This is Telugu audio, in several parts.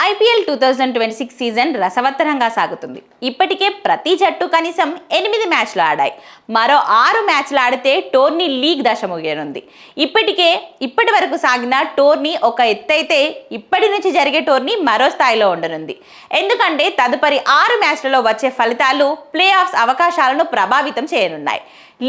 ఐపీఎల్ 2026 సీజన్ రసవత్తరంగా సాగుతుంది. ఇప్పటికే ప్రతి జట్టు కనీసం 8 మ్యాచ్లు ఆడాయి. మరో 6 మ్యాచ్లు ఆడితే టోర్నీ లీగ్ దశ ముగియనుంది. ఇప్పటి వరకు సాగిన టోర్నీ ఒక ఎత్తైతే ఇప్పటి నుంచి జరిగే టోర్నీ మరో స్థాయిలో ఉండనుంది. ఎందుకంటే తదుపరి 6 మ్యాచ్లలో వచ్చే ఫలితాలు ప్లే ఆఫ్స్ అవకాశాలను ప్రభావితం చేయనున్నాయి.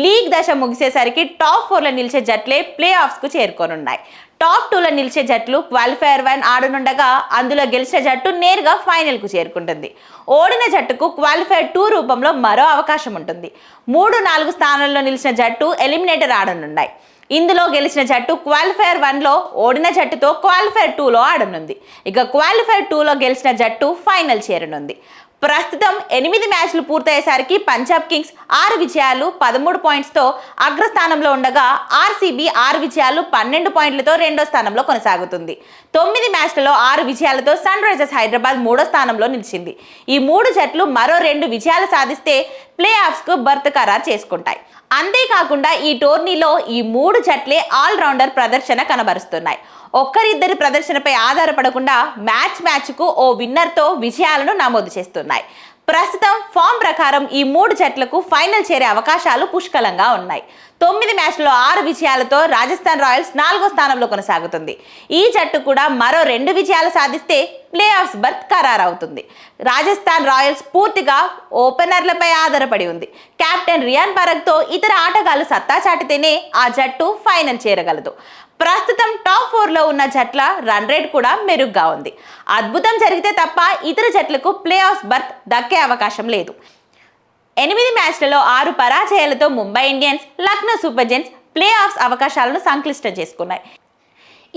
లీగ్ దశ ముగిసేసరికి టాప్ 4లో నిలిచే జట్లే ప్లే ఆఫ్స్కు చేరుకోనున్నాయి. టాప్ 2లో నిలిచే జట్లు క్వాలిఫైయర్ 1 ఆడనుండగా అందులో గెలిచిన జట్టు నేరుగా ఫైనల్కు చేరుకుంటుంది. ఓడిన జట్టుకు క్వాలిఫైర్ 2 రూపంలో మరో అవకాశం ఉంటుంది. 3-4 స్థానాల్లో నిలిచిన జట్టు ఎలిమినేటర్ ఆడనున్నాయి. ఇందులో గెలిచిన జట్టు క్వాలిఫైర్ 1లో, ఓడిన జట్టుతో క్వాలిఫైర్ 2లో ఆడనుంది. ఇక క్వాలిఫైర్ 2లో గెలిచిన జట్టు ఫైనల్ చేరనుంది. ప్రస్తుతం 8 మ్యాచ్లు పూర్తయ్యేసరికి పంజాబ్ కింగ్స్ 6 విజయాలు 13 పాయింట్స్తో అగ్రస్థానంలో ఉండగా ఆర్సీబీ 6 విజయాలు 12 పాయింట్లతో రెండో స్థానంలో కొనసాగుతుంది. 9 మ్యాచ్లలో 6 విజయాలతో సన్ రైజర్స్ హైదరాబాద్ మూడో స్థానంలో నిలిచింది. ఈ 3 జట్లు మరో 2 విజయాలు సాధిస్తే ప్లే ఆఫ్స్కు బర్త్ ఖరారు చేసుకుంటాయి. అంతేకాకుండా ఈ టోర్నీలో ఈ 3 జట్లే ఆల్రౌండర్ ప్రదర్శన కనబరుస్తున్నాయి. ఒక్కరిద్దరి ప్రదర్శనపై ఆధారపడకుండా మ్యాచ్కు ఓ విన్నర్తో విజయాలను నమోదు చేస్తున్నాయి. ప్రస్తుతం ఫామ్ ప్రకారం ఈ 3 జట్లకు ఫైనల్ చేరే అవకాశాలు పుష్కలంగా ఉన్నాయి. 9 మ్యాచ్లలో 6 విజయాలతో రాజస్థాన్ రాయల్స్ 4వ స్థానంలో కొనసాగుతుంది. ఈ జట్టు కూడా మరో 2 విజయాలు సాధిస్తే ప్లే ఆఫ్స్ బర్త్ ఖరారవుతుంది. రాజస్థాన్ రాయల్స్ పూర్తిగా ఓపెనర్లపై ఆధారపడి ఉంది. కెప్టెన్ రియాన్ పరాగ్తో ఇతర ఆటగాళ్లు సత్తా చాటితేనే ఆ జట్టు ఫైనల్ చేరగలదు. ప్రస్తుతం టాప్ 4లో ఉన్న జట్ల రన్ రేట్ కూడా మెరుగ్గా ఉంది. అద్భుతం జరిగితే తప్ప ఇతర జట్లకు ప్లే ఆఫ్ బర్త్ దక్కే అవకాశం లేదు. 8 మ్యాచ్లలో 6 పరాజయాలతో Mumbai Indians, Lucknow super giants playoffs అవకాశాలను సంక్లిష్టం చేసుకున్నాయి.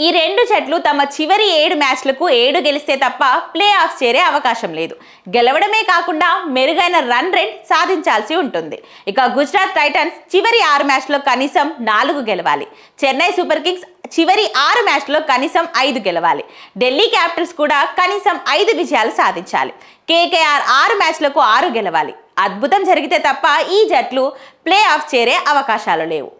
ఈ 2 జట్లు తమ చివరి 7 మ్యాచ్లకు 7 గెలిస్తే తప్ప ప్లే ఆఫ్ చేరే అవకాశం లేదు. గెలవడమే కాకుండా మెరుగైన రన్ రేట్ సాధించాల్సి ఉంటుంది. ఇక గుజరాత్ టైటన్స్ చివరి 6 మ్యాచ్లో కనీసం 4 గెలవాలి. చెన్నై సూపర్ కింగ్స్ చివరి 6 మ్యాచ్లో కనీసం 5 గెలవాలి. ఢిల్లీ క్యాపిటల్స్ కూడా కనీసం 5 విజయాలు సాధించాలి. కేకేఆర్ 6 మ్యాచ్లకు 6 గెలవాలి. అద్భుతం జరిగితే తప్ప ఈ జట్లు ప్లే ఆఫ్ చేరే అవకాశాలు లేవు.